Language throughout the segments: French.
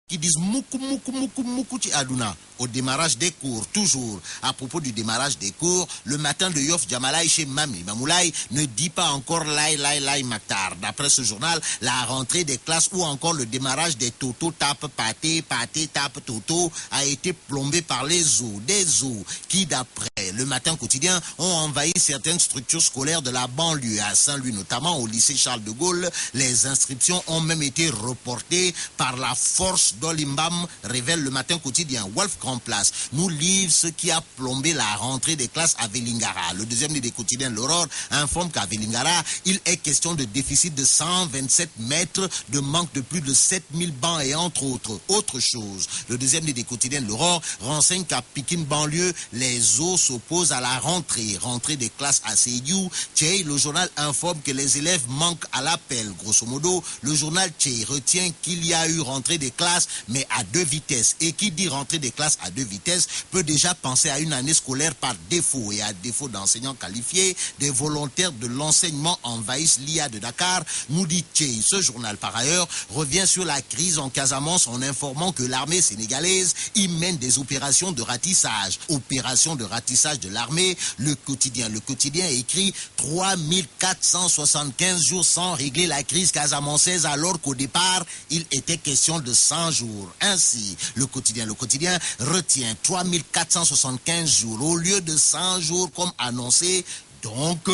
qui disent moukou moukou moukou moukou ti aduna au démarrage des cours. Toujours à propos du démarrage des cours, le matin de Yoff Djamalaï chez Mami Mamoulaye ne dit pas encore lai Maktar. D'après ce journal, la rentrée des classes ou encore le démarrage des toto tape pâté tape toto a été plombé par les eaux, des eaux qui d'après le matin quotidien ont envahi certaines structures scolaires de la banlieue. À Saint-Louis notamment, au lycée Charles de Gaulle, les inscriptions ont même été reportées par la force d'Olimbam, révèle le matin quotidien. Wolf Grand Place nous livre ce qui a plombé la rentrée des classes à Vélingara. Le deuxième des quotidiens, l'Aurore, informe qu'à Vélingara, il est question de déficit de 127 mètres, de manque de plus de 7000 bancs et entre autres choses. Le deuxième des quotidiens, l'Aurore, renseigne qu'à Pikine banlieue, les eaux s'opposent à la rentrée des classes à Seyou. Tchei, le journal informe que les élèves manquent à l'appel. Grosso modo, le journal Tchei retient qu'il y a eu rentrée des classes, mais à 2 vitesses. Et qui dit rentrée des classes à 2 vitesses peut déjà penser à une année scolaire par défaut. Et à défaut d'enseignants qualifiés, des volontaires de l'enseignement envahissent l'IA de Dakar, nous dit Tchei. Ce journal, par ailleurs, revient sur la crise en Casamance en informant que l'armée sénégalaise y mène des opérations de ratissage. Opération de ratissage de l'armée, le quotidien écrit 3475 jours sans régler la crise casamançaise alors qu'au départ, il était question de 100 jours. Ainsi, le quotidien retient 3475 jours au lieu de 100 jours comme annoncé. Donc,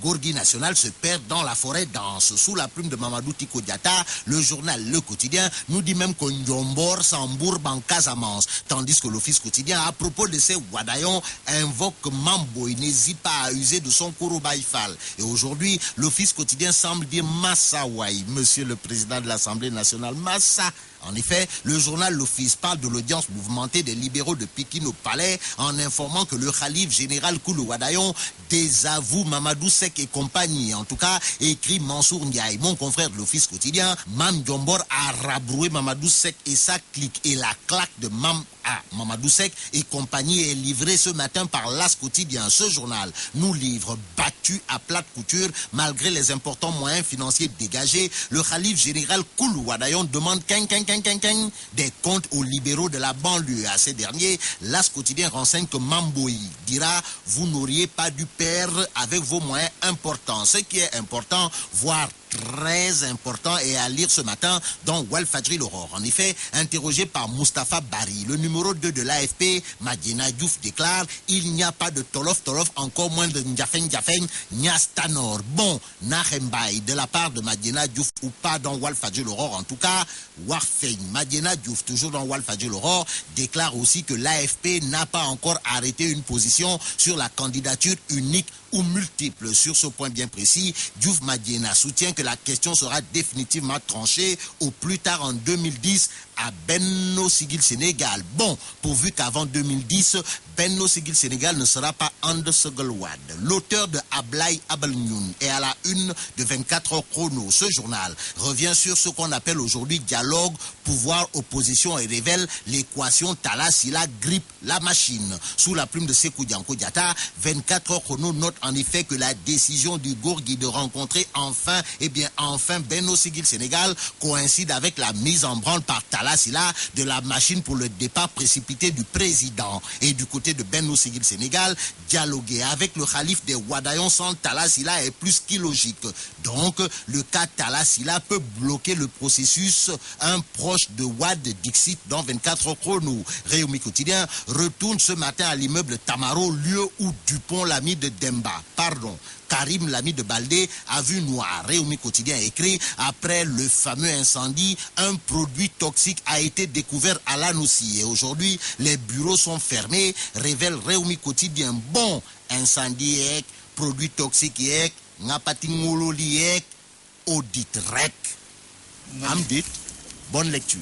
Gorgui National se perd dans la forêt dense. Sous la plume de Mamadou Tiko Diatta, le journal Le Quotidien nous dit même qu'on Ndiombor s'embourbe en Casamance. Tandis que l'Office Quotidien, à propos de ces Wadayon, invoque Mambo. Il n'hésite pas à user de son Kouroubaïfal. Et aujourd'hui, l'Office Quotidien semble dire Massa Ouaï, monsieur le président de l'Assemblée nationale, Massa. En effet, le journal L'Office parle de l'audience mouvementée des libéraux de Pikine au palais en informant que le Khalif général Koulou Wadayon désavoue Mamadou Sek et compagnie. En tout cas, écrit Mansour Ndiaye, mon confrère de l'Office Quotidien, Mam Diombor a rabroué Mamadou Sek et sa clique. Et la claque de Mamadou Sek et compagnie est livrée ce matin par l'As Quotidien. Ce journal nous livre battu à plate couture malgré les importants moyens financiers dégagés. Le Khalif général Koulou Wadayon demande des comptes aux libéraux de la banlieue. À ces derniers, l'As Quotidien renseigne que Mamboï dira « Vous n'auriez pas dû perdre avec vos moyens importants ». Ce qui est important, voire très important, et à lire ce matin dans Walfadjri l'Aurore. En effet, interrogé par Mustapha Bari, le numéro 2 de l'AFP, Madiena Diouf déclare « Il n'y a pas de tolof, encore moins de Ndiafen, Niastanor ». Bon, Nahembaï, de la part de Madiena Diouf ou pas dans Walfadjri l'Aurore, en tout cas, Warfein. Madiena Diouf, toujours dans Walfadjri l'Aurore, déclare aussi que l'AFP n'a pas encore arrêté une position sur la candidature unique ou multiple. Sur ce point bien précis, Diouf Madiena soutient que la question sera définitivement tranchée au plus tard en 2010 à Benno Sigil Sénégal. Bon, pourvu qu'avant 2010, Benno Sigil Sénégal ne sera pas Ande Segelwad. L'auteur de Ablaï Abelnyoun est à la une de 24 heures chrono. Ce journal revient sur ce qu'on appelle aujourd'hui dialogue, pouvoir, opposition et révèle l'équation Tala-Sila grippe la machine. Sous la plume de Sékou Dianko Diatta, 24 heures chrono note en effet que la décision du Gorgui de rencontrer enfin Benno Sigil Sénégal coïncide avec la mise en branle par Tala-Sila de la machine pour le départ précipité du président. Et du côté de Benno Sigil Sénégal, dialoguer avec le Khalif des Wadayon sans Tala-Sila est plus qu'illogique. Donc, le cas Tala-Sila peut bloquer le processus. Un proche de Wad Dixit dans 24 heures chrono. Réumi Quotidien retourne ce matin à l'immeuble Tamaro, lieu où Dupont, l'ami de Demba, Karim, l'ami de Baldé, a vu noir. Réumi Quotidien écrit « Après le fameux incendie, un produit toxique a été découvert à l'Anoussi. Et aujourd'hui, les bureaux sont fermés. » Révèle Réumi Quotidien. Bon, incendie, produit toxique, ngapatingolo liek, audit rek. Amdit, bonne lecture.